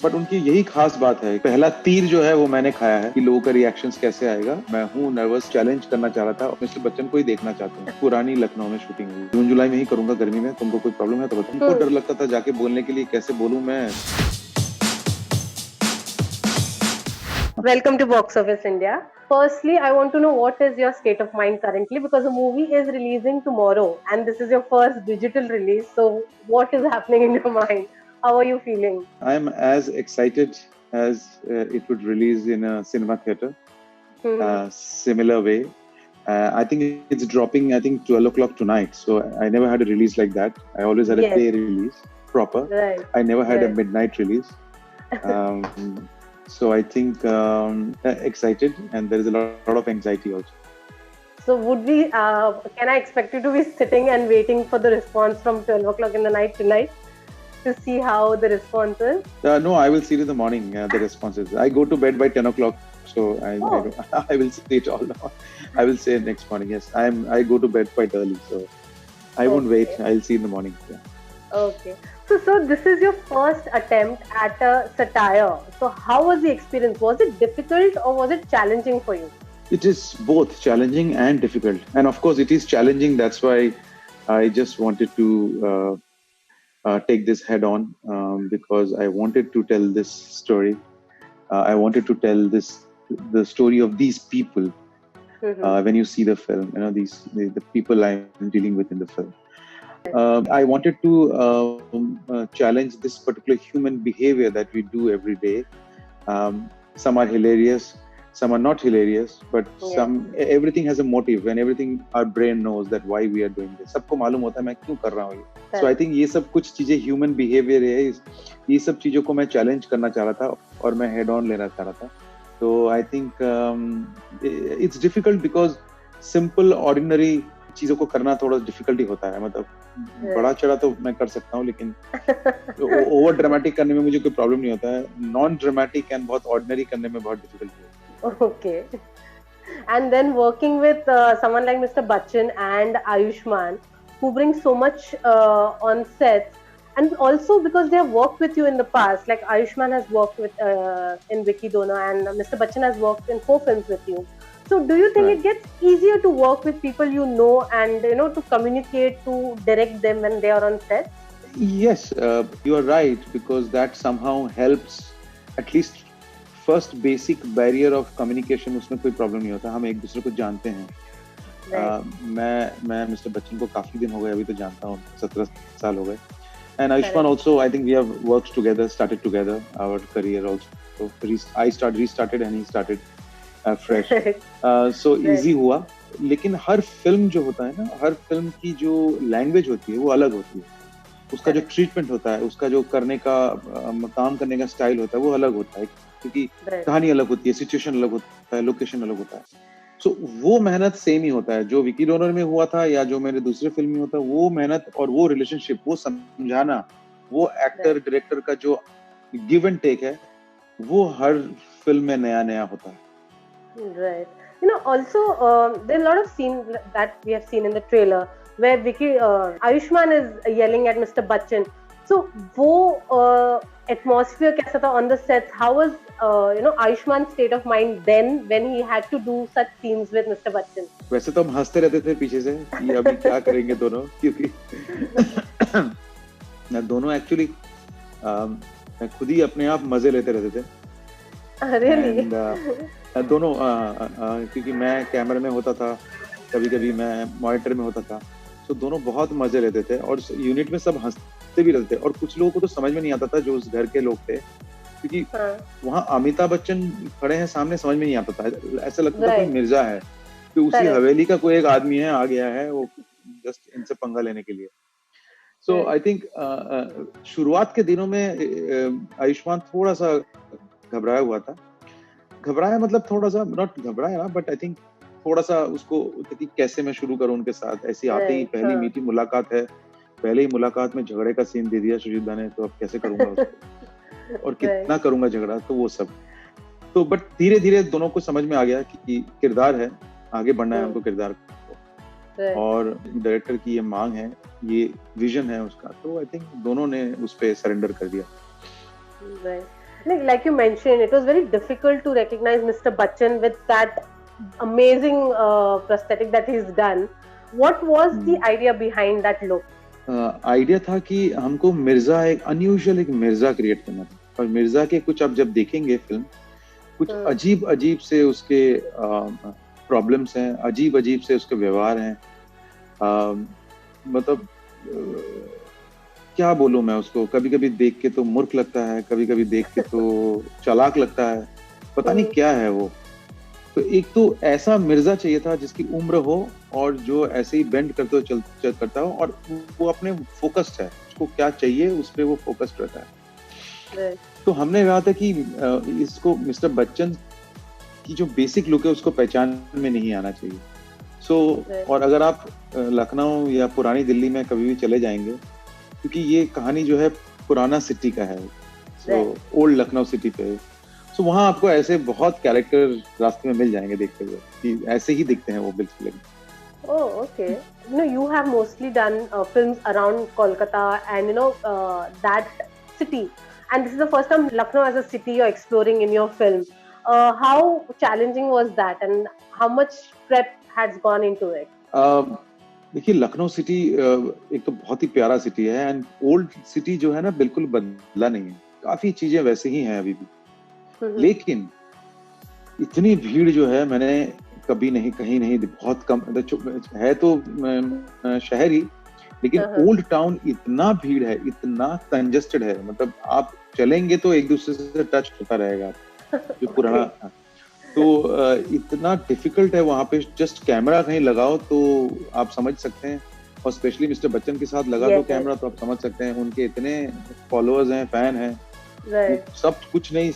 But उनकी यही खास बात है, पहला तीर जो है वो मैंने खाया है कि लोगों का रिएक्शंस कैसे आएगा। मैं हूँ नर्वस, चैलेंज करना चाह रहा था और मिस्टर बच्चन को ही देखना चाहता हूँ। पुरानी लखनऊ में शूटिंग हुई, जून जुलाई में ही करूंगा, गर्मी में। तुमको कोई प्रॉब्लम है तो बताओ। उनको डर लगता था जाके बोलने के लिए, कैसे बोलूं मैं। Welcome to Box Office India. Firstly, I want to know what is your state of mind currently because the movie is releasing tomorrow and this is your first digital release. So, what is happening in your mind? How are you feeling? I'm as excited as it would release in a cinema theater. Similar way. I think it's dropping, I think 12 o'clock tonight. So I never had a release like that. I always had a Yes, day release, proper. right, I never had a right. midnight release. So I think excited, and there is a lot of anxiety also. So, can I expect you to be sitting and waiting for the response from 12 o'clock in the night tonight to see how the response is? No, I will see it in the morning, the responses. I go to bed by 10 o'clock, so I don't, I will see it all now. I will say next morning, yes. I go to bed quite early, so I won't wait. I'll see in the morning. Yeah. Okay. So this is your first attempt at a satire. So how was the experience? Was it difficult or was it challenging for you? It is both challenging and difficult. And of course, it is challenging. That's why I just wanted to take this head on because I wanted to tell this story. I wanted to tell the story of these people. When you see the film, the people I'm dealing with in the film. I wanted to challenge this particular human behavior that we do every day. Some are hilarious, some are not hilarious, but everything has a motive, and everything our brain knows that why we are doing this. सबको मालूम होता है मैं क्यों कर रहा हूँ ये. So I think ये सब कुछ चीजें human behavior है, ये सब चीजों को मैं challenge करना चाह रहा था और मैं head on लेना चाह रहा था. So I think it's difficult because simple ordinary चीजों को करना थोड़ा डिफिकल्टी होता है. मतलब बड़ा चढ़ा तो मैं कर सकता हूँ, लेकिन ओवर ड्रामेटिक करने में मुझे कोई प्रॉब्लम नहीं होता है. नॉन ड्रामेटिक एंड बहुत ऑर्डिनरी करने में बहुत डिफिकल्टी होती है. Okay. And then working with someone like Mr. Bachchan and Ayushmann, who brings so much on sets, and also because they have worked with you in the past, like Ayushmann has worked with in Vicky Dona, and Mr. Bachchan has worked in 4 films with you. So do you think it gets easier to work with people you know and to communicate, to direct them when they are on set? Yes, you are right, because that somehow helps. At least first basic barrier of communication, उसमें कोई problem नहीं होता. हम एक दूसरे को जानते हैं. मैं मिस्टर बच्चन को काफी दिन हो गए अभी तो जानता हूँ, 17 साल हो गए. And Ayushmann also, I think we have worked together, started together our career also. I restarted and he started fresh. So easy हुआ. लेकिन हर फिल्म जो होता है ना, हर फिल्म की जो लैंग्वेज होती है वो अलग होती है. उसका जो ट्रीटमेंट होता है, उसका जो करने का काम करने का स्टाइल होता है वो अलग होता है, क्योंकि कहानी अलग होती है, सिचुएशन अलग होता है, लोकेशन अलग होता है. सो वो मेहनत सेम ही होता है जो विकी डोनर में हुआ था या जो मेरे दूसरे फिल्म में होता है. वो मेहनत और वो रिलेशनशिप, वो समझाना, वो एक्टर डायरेक्टर का जो गिव एंड टेक है, वो हर फिल्म में नया नया होता है. Right. Also there are a lot of scenes that we have seen in the trailer where Ayushmann is yelling at Mr. Bachchan. So वो atmosphere कैसा था on the sets? How was Ayushmann's state of mind then when he had to do such scenes with Mr. Bachchan? वैसे तो हम हंसते रहते थे पीछे से कि अभी क्या करेंगे दोनों, क्योंकि दोनों एक्चुअली खुद ही अपने आप मजे लेते रहते थे. Really? दोनों क्योंकि मैं कैमरे में होता था, कभी कभी मैं मॉनिटर में होता था, तो दोनों बहुत मजे लेते थे और यूनिट में सब हंसते भी रहते थे. और कुछ लोगों को तो समझ में नहीं आता था जो उस घर के लोग थे, क्योंकि वहाँ अमिताभ बच्चन खड़े हैं सामने, समझ में नहीं आता था. ऐसा लगता था कोई मिर्जा है, कि उसी हवेली का कोई एक आदमी है, आ गया है वो जस्ट इनसे पंगा लेने के लिए. सो आई थिंक शुरुआत के दिनों में आयुष्मान थोड़ा सा घबराया हुआ था. घबराया मतलब थोड़ा सा, नॉट घबराया, बट आई थिंक थोड़ा सा उसको कि कैसे मैं शुरू करूं उनके साथ. ऐसे आते ही पहली मीटिंग मुलाकात है, पहले ही मुलाकात में झगड़े का सीन दे दिया सुजीत दा ने, तो अब कैसे करूंगा उसको और कितना करूंगा झगड़ा, तो वो सब. तो बट धीरे धीरे दोनों को समझ में आ गया कि किरदार है, आगे बढ़ना है हमको किरदार को, और डायरेक्टर की ये मांग है, ये विजन है उसका. तो आई थिंक दोनों ने उस पे सरेंडर कर दिया. Like you mentioned, it was very difficult to recognize Mr. Bachchan with that amazing prosthetic that he's done. What was the idea behind that look? Idea था कि हमको मिर्जा एक अनयूजुअल एक मिर्जा क्रिएट करना था, और मिर्जा के कुछ आप जब देखेंगे फिल्म, कुछ अजीब अजीब से उसके प्रॉब्लम्स हैं, अजीब अजीब से उसके व्यवहार हैं, मतलब क्या बोलूं मैं उसको, कभी कभी देख के तो मूर्ख लगता है, कभी कभी देख के तो चालाक लगता है, पता नहीं क्या है वो। तो एक तो ऐसा मिर्जा चाहिए था जिसकी उम्र हो और जो ऐसे ही बेंड करते हो चल करता हो, और वो अपने फोकस्ड है, उसको क्या चाहिए उस पर वो फोकस्ड रहता है। तो हमने कहा था कि इसको मिस्टर बच्चन की जो बेसिक लुक है उसको पहचान में नहीं आना चाहिए। और अगर आप लखनऊ या पुरानी दिल्ली में कभी भी चले जाएंगे, क्योंकि ये कहानी जो है पुराना सिटी का है, ओल्ड लखनऊ सिटी पे, तो वहाँ आपको ऐसे बहुत कैरेक्टर रास्ते में मिल जाएंगे देखते हुए कि ऐसे ही दिखते हैं वो बिल्कुल। Oh, okay. You have mostly done films around Kolkata and that city. And this is the first time Lucknow as a city you're exploring in your film. How challenging was that, and how much prep has gone into it? देखिए, Lucknow city एक तो बहुत ही प्यारा city है, and old city जो है ना बिल्कुल बदला नहीं है, काफी चीजें वैसे ही हैं अभी भी। लेकिन इतनी भीड़ जो है मैंने कभी नहीं, कहीं नहीं, बहुत कम है तो शहर ही, लेकिन ओल्ड टाउन इतना भीड़ है, इतना कंजस्टेड है, मतलब आप चलेंगे तो एक दूसरे से टच होता रहेगा जो पुराना। तो इतना डिफिकल्ट है वहां पे, जस्ट कैमरा कहीं लगाओ तो आप समझ सकते हैं, और स्पेशली मिस्टर बच्चन के साथ लगा दो कैमरा तो आप समझ सकते हैं, उनके इतने फॉलोअर्स हैं, फैन हैं, सब कुछ नहीं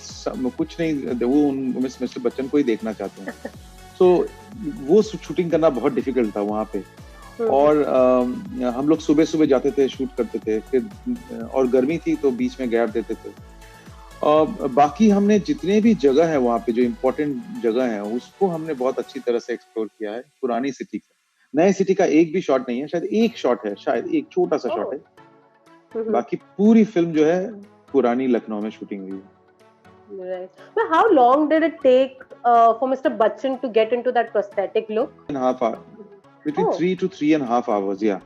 वो मिस्टर बच्चन को ही देखना चाहते हैं। सो वो शूटिंग करना बहुत डिफिकल्ट था वहां पे, और हम लोग सुबह सुबह जाते थे, शूट करते थे, फिर और गर्मी थी तो बीच में गैप देते थे। बाकी हमने जितने भी जगह है वहाँ पे, जो इम्पोर्टेंट जगह है, उसको हमने बहुत अच्छी तरह से एक्सप्लोर किया है। पुरानी सिटी का, नए सिटी का एक भी शॉट नहीं है, शायद एक शॉट है, शायद एक छोटा सा शॉट है, बाकी पूरी फिल्म जो है पुरानी लखनऊ में शूटिंग हुई है। Right. But how long did it take for Mr. Bachchan to get into that prosthetic look? 3.5 hours, between 3 to 3.5 hours, yeah.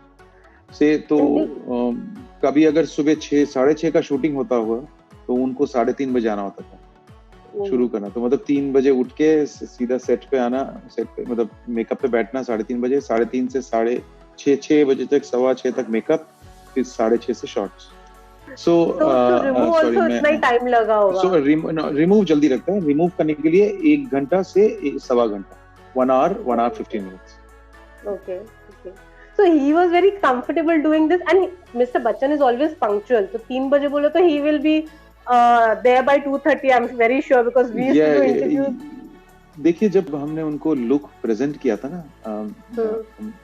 से तो कभी अगर सुबह 6-6:30 का शूटिंग होता हुआ तो उनको 3:30 बजे आना होता था शुरू करना, तो मतलब 3 बजे उठ के सीधा सेट पे आना, सेट पे मतलब मेकअप पे बैठना 3:30 बजे, 3:30 से 6:30 बजे तक, 6:15 तक मेकअप, फिर 6:30 से शॉट्स। सो रिमूव जल्दी लगता है, रिमूव करने के लिए 1 घंटा से 1.25 घंटा, 1 hour 15 minutes. Okay. So he was very comfortable doing this, and Mr. Bachchan is always punctual. So 3 बजे बोले तो he will be there by 2:30. I'm very sure because we used to do interviews. देखिए, जब हमने उनको look present किया था ना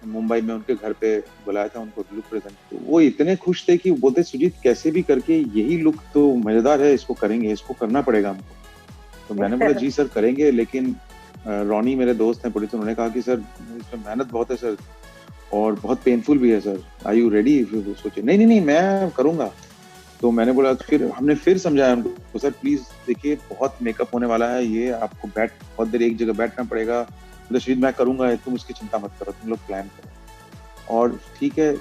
मुंबई में, उनके घर पे बुलाया था उनको लुक प्रेजेंट, तो वो इतने खुश थे कि बोलते, सुजीत कैसे भी करके यही लुक तो मजेदार है, इसको करेंगे, इसको करना पड़ेगा हमको। तो मैंने बोला जी सर करेंगे, लेकिन रॉनी मेरे दोस्त हैं प्रोड्यूसर, उन्होंने कहा कि सर इसमें मेहनत बहुत है सर, और बहुत पेनफुल भी है सर, आर यू रेडी? सोचे नहीं मैं करूंगा। तो मैंने बोला, फिर हमने फिर समझाया हमको, सर प्लीज देखिए बहुत मेकअप होने वाला है, ये आपको बहुत देर एक जगह बैठना पड़ेगा, मतलब मैं करूंगा, तुम उसकी चिंता मत करो, तुम लोग प्लान करो। और ठीक है,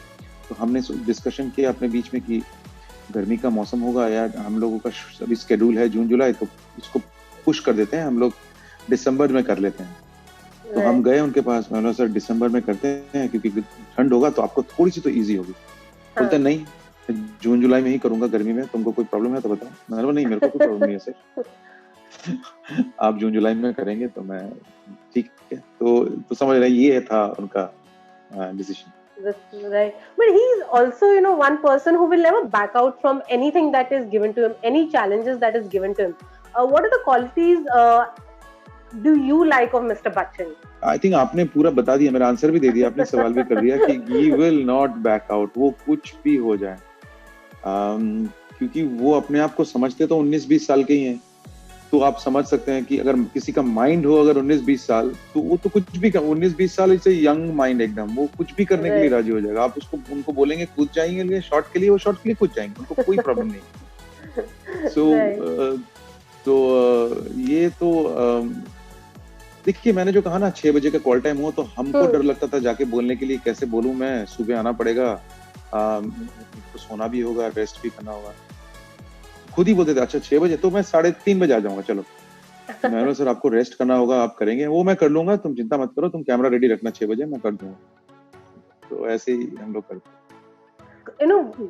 तो हमने डिस्कशन किया अपने बीच में कि गर्मी का मौसम होगा यार, हम लोगों का अभी स्केड्यूल है जून जुलाई, तो इसको पुश कर देते हैं, हम लोग दिसंबर में कर लेते हैं। तो हम गए उनके पास, मैंने बोला सर दिसंबर में करते हैं क्योंकि ठंड होगा तो आपको थोड़ी सी तो इजी होगी। बोलते नहीं, जून जुलाई में ही करूंगा, गर्मी में तुमको कोई प्रॉब्लम है तो बताओ। मैंने बोला नहीं, मेरे को कोई प्रॉब्लम नहीं है सर, आप जून जुलाई में करेंगे तो मैं ठीक है। तो समझ रहे, ये था उनका decision. That's right. But he's also, one person who will never back out from anything that is given to him, any challenges that is given to him. What are the qualities do you like of Mr. Bachchan? I think आपने पूरा बता दिया, मेरा answer भी दे दिया, आपने सवाल भी कर दिया कि he will not back out, वो कुछ भी हो जाए, क्योंकि वो अपने आप को समझते तो 19-20 साल के ही हैं। तो आप समझ सकते हैं कि अगर किसी का माइंड हो अगर 19-20 साल, तो वो तो कुछ भी 19-20 साल इसे यंग माइंड एकदम, वो कुछ भी करने के लिए राजी हो जाएगा। आप उनको बोलेंगे कूद जाएंगे शॉर्ट के लिए, वो शॉर्ट के लिए कूद जाएंगे, उनको कोई प्रॉब्लम नहीं। सो ये तो देखिए, मैंने जो कहा ना 6 बजे का कॉल टाइम हुआ तो हमको डर लगता था जाके बोलने के लिए, कैसे बोलूं मैं, सुबह आना पड़ेगा, तो सोना भी होगा, रेस्ट भी करना होगा। खुद ही बोलते थे अच्छा 6 बजे, तो मैं 3:30 बजे आ जाऊंगा, चलो। मैंने बोला सर आपको रेस्ट करना होगा, आप करेंगे, वो मैं कर लूंगा, तुम चिंता मत करो, तुम कैमरा रेडी रखना 6 बजे, मैं कर दूंगा। तो ऐसे ही हम लोग करते।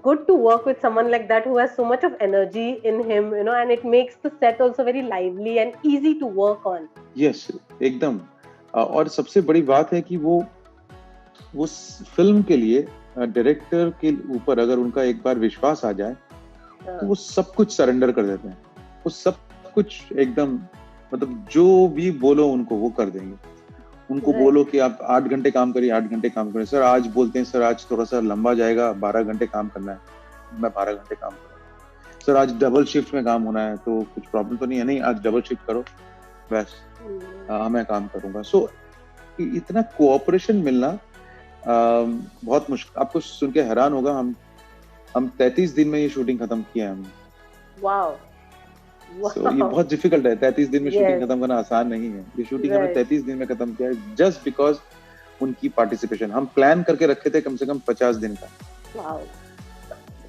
Good to work with someone like that who has so much of energy in him, and it makes the set also very lively and easy to work on. Yes, एकदम। और सबसे बड़ी बात है कि वो फिल्म के लिए डायरेक्टर के ऊपर अगर उनका एक बार विश्वास आ जाए तो वो सब कुछ सरेंडर कर देते हैं। वो सब कुछ एकदम, मतलब जो भी बोलो उनको वो कर देंगे। उनको बोलो कि आप 8 घंटे काम करिए, 8 घंटे काम करें। सर आज बोलते हैं सर आज थोड़ा सा लंबा जाएगा, 12 घंटे काम करना है, मैं 12 घंटे काम करूँगा। सर आज डबल शिफ्ट में काम होना है तो कुछ प्रॉब्लम तो नहीं है, नहीं आज डबल शिफ्ट करो, बस मैं काम करूंगा। सो इतना कोऑपरेशन मिलना बहुत मुश्किल। आपको सुन के हैरान होगा, हम 33 दिन में ये शूटिंग खत्म किया है हमने। वाओ। So, ये बहुत डिफिकल्ट है, 33 दिन में शूटिंग खत्म करना आसान नहीं है। ये शूटिंग हमने 33 दिन में खत्म किया है, जस्ट बिकॉज उनकी पार्टिसिपेशन। हम प्लान करके रखे थे कम से कम 50 दिन का। Wow.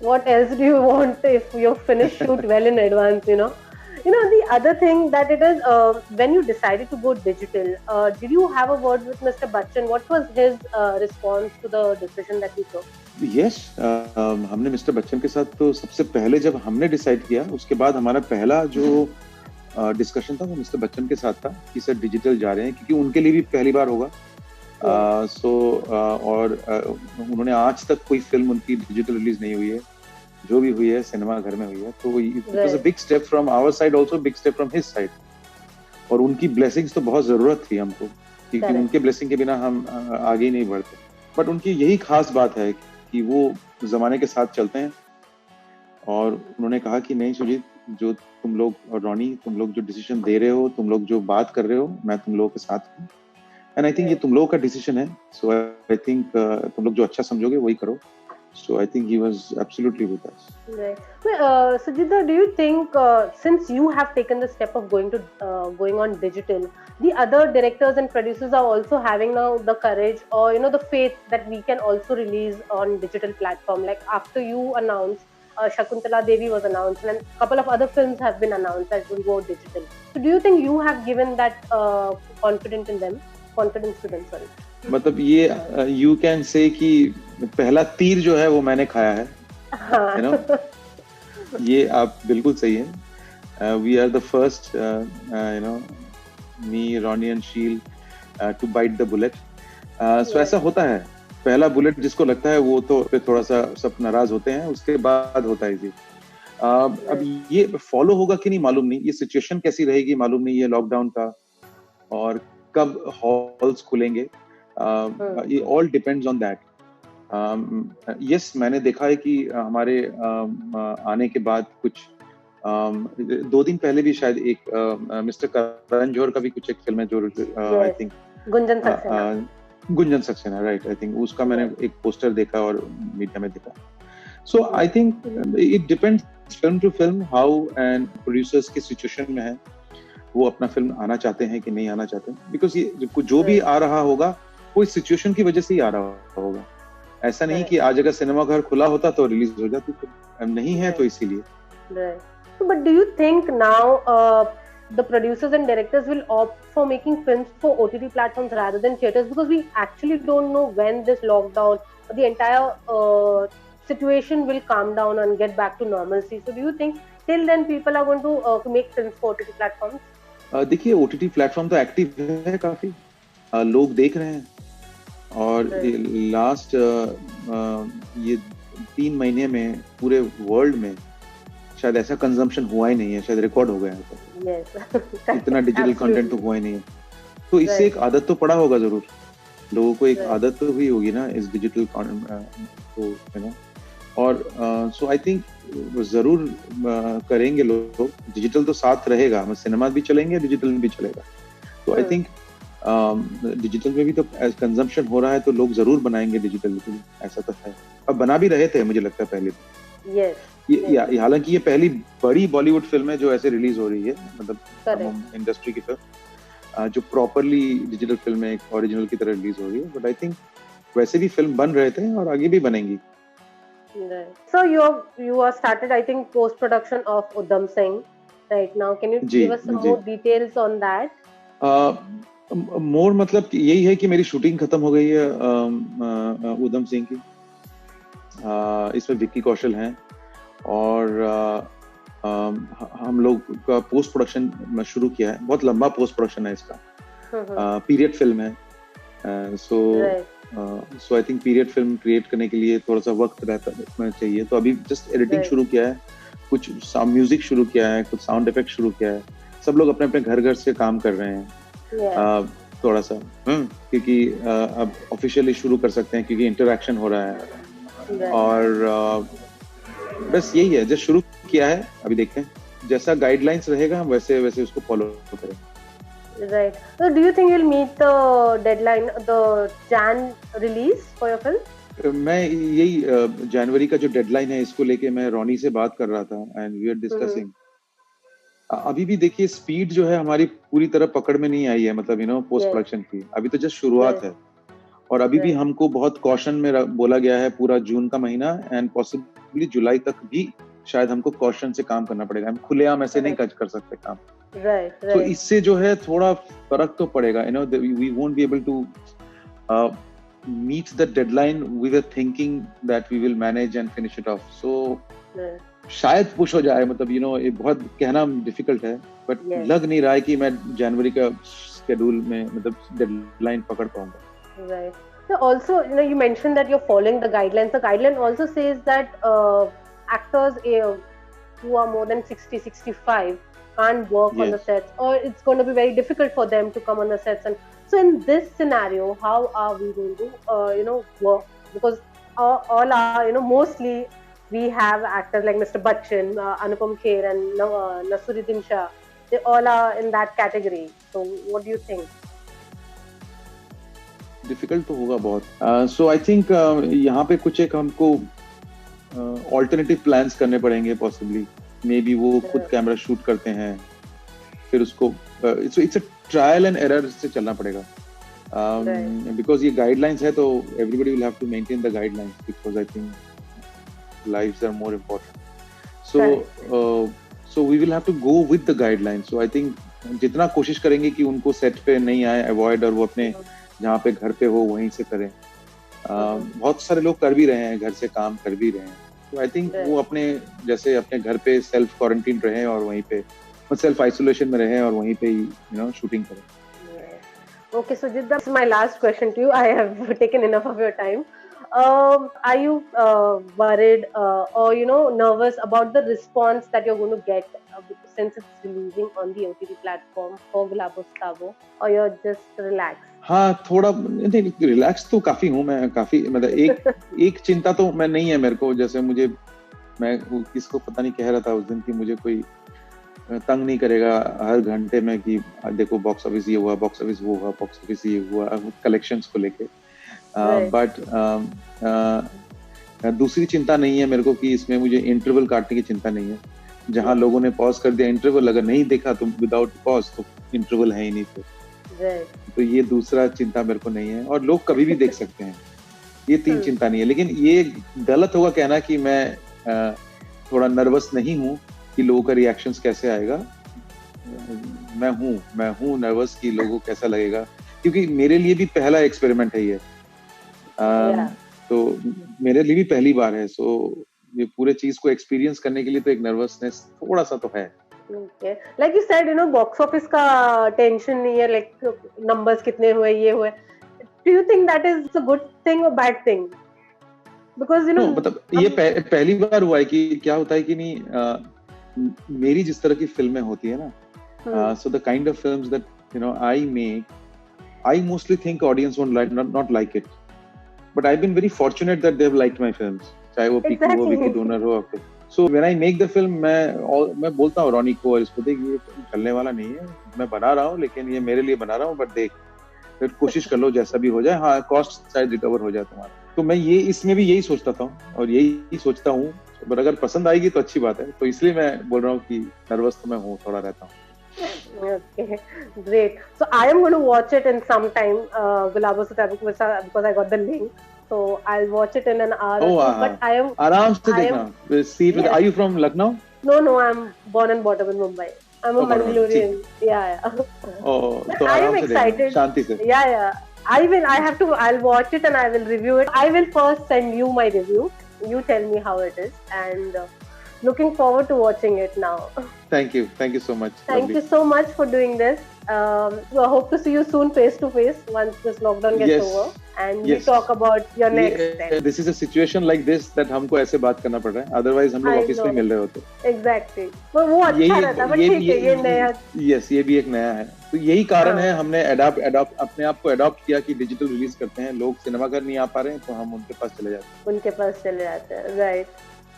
What else do you want if you finish shoot well in advance, the other thing that it is, when you decided to go digital, did you have a word with Mr. Bachchan? What was his response to the decision that you took? Yes, हमने mister Bachchan के साथ तो सबसे पहले जब हमने decide किया, उसके बाद हमारा पहला जो डिस्कशन था वो मिस्टर बच्चन के साथ था कि सर डिजिटल जा रहे हैं, क्योंकि उनके लिए भी पहली बार होगा। और उन्होंने आज तक कोई फिल्म उनकी डिजिटल रिलीज नहीं हुई है, जो भी हुई है सिनेमा घर में हुई है। तो it was a big step from our side, also big step from his side. और उनकी ब्लेसिंग्स तो बहुत जरूरत थी हमको, क्योंकि उनके ब्लेसिंग के बिना हम आगे ही नहीं बढ़ते। बट उनकी यही खास बात है कि वो जमाने के साथ चलते हैं, और उन्होंने कहा कि नहीं सुजीत, जो तुम लोग और रॉनी, तुम लोग जो डिसीजन दे रहे हो, तुम लोग जो बात कर रहे हो, मैं तुम लोगों के साथ हूँ। एंड आई थिंक ये तुम लोगों का डिसीजन है, सो आई थिंक तुम लोग जो अच्छा समझोगे वही करो। So I think he was absolutely with us. Right. Sujita, do you think since you have taken the step of going on digital, the other directors and producers are also having now the courage or the faith that we can also release on digital platform? Like after you announced, Shakuntala Devi was announced, and a couple of other films have been announced that will go digital. So do you think you have given that confidence to them? Sorry. मतलब ये you can say कि पहला तीर जो है वो मैंने खाया है, ये आप बिल्कुल सही है। We are the first, me, Ronnie and Sheel to bite the bullet. So ऐसा होता है, पहला बुलेट जिसको लगता है वो तो फिर थोड़ा सा सब नाराज होते हैं, उसके बाद होता है जी। अब ये फॉलो होगा कि नहीं मालूम नहीं, ये सिचुएशन कैसी रहेगी मालूम नहीं, ये लॉकडाउन का, और कब हॉल्स खुलेंगे, ये all depends on that. Yes, मैंने देखा है कि हमारे आने के बाद कुछ 2 दिन पहले भी शायद एक मिस्टर करण जौहर का भी कुछ एक फिल्म है जो I think Gunjan Saxena, right, I think उसका मैंने एक पोस्टर देखा और मीडिया में देखा। So I think it depends film to film how and producers की सिचुएशन में है, वो अपना फिल्म आना चाहते हैं कि नहीं आना चाहते हैं। बिकॉज ये जो भी आ रहा होगा वो इस सिचुएशन की वजह से ही आ रहा होगा। ऐसा नहीं कि आज अगर सिनेमा घर खुला होता तो रिलीज हो जाती, तो नहीं है तो इसीलिए। But do you think now the producers and directors will opt for making films for OTT platforms rather than theaters, because we actually don't know when this lockdown or the entire situation will calm down and get back to normalcy? So do you think till then people are going to make films for OTT platforms? देखिए OTT platform तो active है, काफी लोग देख रहे हैं, और last ये 3 महीने में पूरे वर्ल्ड में शायद ऐसा कंजम्पशन हुआ ही नहीं है, शायद रिकॉर्ड हो गया है। इतना डिजिटल कंटेंट तो हुआ ही नहीं है। तो इससे एक आदत तो पड़ा होगा जरूर, लोगों को एक आदत तो हुई होगी ना इस डिजिटल को, और सो आई थिंक जरूर करेंगे लोग। डिजिटल तो साथ रहेगा, हम सिनेमा भी चलेंगे, डिजिटल में भी चलेगा। तो आई थिंक डिजिटल में भी तो कंजम्पशन हो रहा है, तो लोग जरूर बनाएंगे डिजिटल, ऐसा तो है। अब बना भी रहे थे मुझे लगता है पहले। yes, हालांकि ये पहली बड़ी बॉलीवुड फिल्म है जो ऐसे रिलीज हो रही है, मतलब correct. इंडस्ट्री की फिल्म जो प्रॉपरली डिजिटल फिल्म है, एक ओरिजिनल की तरह रिलीज हो रही है। बट आई थिंक वैसे भी फिल्म बन रहे थे और आगे भी बनेंगी। Right. So you are started, I think, post production of Udham Singh right now. Can you ji give us some ji. more details on that? मोर मतलब कि यही है कि मेरी शूटिंग खत्म हो गई है उधम सिंह की। इसमें विक्की कौशल हैं और हम लोग का पोस्ट प्रोडक्शन शुरू किया है। बहुत लंबा पोस्ट प्रोडक्शन है इसका, पीरियड फिल्म है। So I think period film create करने के लिए थोड़ा सा वक्त रहता चाहिए, तो अभी जस्ट एडिटिंग शुरू किया है, कुछ म्यूजिक शुरू किया है, कुछ साउंड इफेक्ट शुरू किया है। सब लोग अपने अपने घर से काम कर रहे हैं थोड़ा सा, क्योंकि अब ऑफिशियली शुरू कर सकते हैं क्योंकि इंटरेक्शन हो रहा है। और बस यही है, जस्ट शुरू किया है, अभी देखते हैं जैसा गाइडलाइंस रहेगा हम वैसे वैसे उसको फॉलो करें। Right. So do you think you'll meet the deadline, the Jan release for your film? मैं यही जनवरी का जो डेडलाइन है इसको लेके मैं रोनी से बात कर रहा था एंड वी आर डिस्कसिंग। अभी भी देखिए स्पीड जो है हमारी पूरी तरह पकड़ में नहीं आई है, मतलब पोस्ट प्रोडक्शन की अभी तो जस्ट शुरुआत है। और अभी भी हमको बहुत कॉशन में बोला गया है पूरा जून का महीना एंड पॉसिबली जुलाई तक भी शायद हमको कॉशन से काम करना पड़ेगा। हम खुलेआम ऐसे नहीं कर सकते काम। तो इससे जो है थोड़ा फर्क तो पड़ेगा, we won't be able to meet the deadline we were thinking that we will manage and finish it off. So शायद पुश हो जाए, मतलब ये बहुत कहना डिफिकल्ट है, बट लग नहीं रहा है कि मैं जनवरी का शेड्यूल में मतलब डेडलाइन पकड़ पाऊंगा। Right. So also, you mentioned that you're following the guidelines. The guideline also says that actors who are more than 60, 65 can't work on the sets, or it's going to be very difficult for them to come on the sets. And so in this scenario, how are we going to, work? Because all are, mostly we have actors like Mr. Bachchan, Anupam Kher and Naseeruddin Shah. They all are in that category. So what do you think? Difficult तो होगा बहुत। सो I think यहाँ पे कुछ एक हमको alternative plans करने पड़ेंगे पॉसिबली। मे बी वो खुद कैमरा शूट करते हैं, फिर उसको it's a trial and error से चलना पड़ेगा, बिकॉज ये गाइडलाइंस है तो everybody will have to maintain the guidelines because I think lives are more important. So we will have to go with the guidelines. So I think जितना कोशिश करेंगे कि उनको सेट पे नहीं आए अवॉइड, और वो अपने जहाँ पे घर पे हो वहीं से करें। बहुत सारे लोग कर भी रहे हैं, घर से काम कर भी रहे हैं। तो आई थिंक वो अपने जैसे अपने घर पे सेल्फ क्वारंटीन रहे और वहीं पे सेल्फ आइसोलेशन में रहे और वहीं पे ही शूटिंग करें। Okay, so that's my last question to you. I have taken enough of your time. Are you worried or nervous about the response that you're going to get since it's releasing on the OTT platform for Gulabo Stavo, or you're just relaxed? हाँ, थोड़ा नहीं, relax तो काफी हूँ मैं, काफी मतलब एक चिंता तो मैं नहीं है मेरे को। जैसे मैं किसको पता नहीं कह रहा था उस दिन कि मुझे कोई तंग नहीं करेगा हर घंटे में कि देखो बॉक्स ऑफिस ये हुआ, बॉक्स ऑफिस वो हुआ, बॉक्स ऑफिस ये हुआ, कलेक्शंस को लेके। बट दूसरी चिंता नहीं है मेरे को कि इसमें मुझे इंटरवल काटने की चिंता नहीं है। जहाँ लोगों ने पॉज कर दिया इंटरवल, अगर नहीं देखा तो विदाउट पॉज तो इंटरवल है ही नहीं फिर। तो ये दूसरा चिंता मेरे को नहीं है, और लोग कभी भी देख सकते हैं, ये तीन चिंता नहीं है। लेकिन ये गलत होगा कहना कि मैं थोड़ा नर्वस नहीं हूँ कि लोगों का रिएक्शंस कैसे आएगा। मैं हूँ नर्वस कि लोगों को कैसा लगेगा, क्योंकि मेरे लिए भी पहला एक्सपेरिमेंट है ये। तो मेरे लिए भी पहली बार है। सो ये पूरे चीज को एक्सपीरियंस करने के लिए तो एक नर्वसनेस थोड़ा सा तो है। Okay. Like you said, box office का टेंशन नहीं है, like नंबर्स कितने हुए, ये हुए। Do you think that is a good thing or bad thing? Because मतलब ये पहली बार हुआ है कि क्या होता है कि नहीं, मेरी जिस तरह की फिल्में होती है ना, so the kind of films that I make, I mostly think audience won't not like it, but I've been very fortunate that they've liked my films, चाहे वो पीकू हो, विकी डोनर हो। So when I make the film, मैं बोलता हूँ रोनी को और इसको, देख ये चलने वाला नहीं है, मैं बना रहा हूँ लेकिन ये मेरे लिए बना रहा हूँ, बट देख फिर कोशिश कर लो जैसा भी हो जाए, हाँ कॉस्ट शायद रिकवर हो जाए तुम्हारा। तो मैं ये इसमें भी यही सोचता था और यही सोचता हूँ। बट अगर पसंद आएगी तो अच्छी बात है, तो इसलिए मैं बोल रहा हूँ कि नर्वस तो मैं हूँ, थोड़ा रहता हूँ. Okay, great. So I am going to watch it in some time, Gulabo Se Taiba Ke Sath, because I got the link. So I'll watch it in an hour or Oh, two. हाँ, But आराम से I देखना. am, seat में. yes. Are you from Lucknow? No, I'm born and brought up in Mumbai. I'm a Oh, बराबर, Mangalorean. ठीक. Yeah. Oh, But तो I am आराम से देखना, excited. शांति से. Yeah. I'll watch it and I will review it. I will first send you my review. You tell me how it is, and looking forward to watching it now. Thank you so much. Thank you so much for doing this. I hope to see you soon face to face once this lockdown gets over, and we talk about your next step. This is a situation like this that हमको ऐसे बात करना पड़ रहा है, otherwise हम लोग office में मिल रहे होते. Exactly. वो अच्छा रहता, but ठीक है, ये नया. Yes, ये भी एक नया है. तो यही कारण है हमने अपने आप को अडॉप्ट किया कि डिजिटल रिलीज करते हैं. लोग सिनेमा घर नहीं आ पा रहे हैं, तो हम उनके पास चले जाते हैं. Right.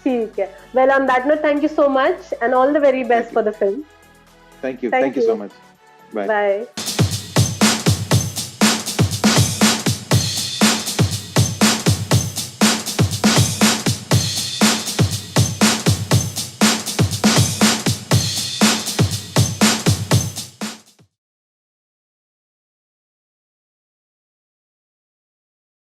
ठीक है. Well, on that note, thank you so much and all the very best for the film. Thank you so much. Bye.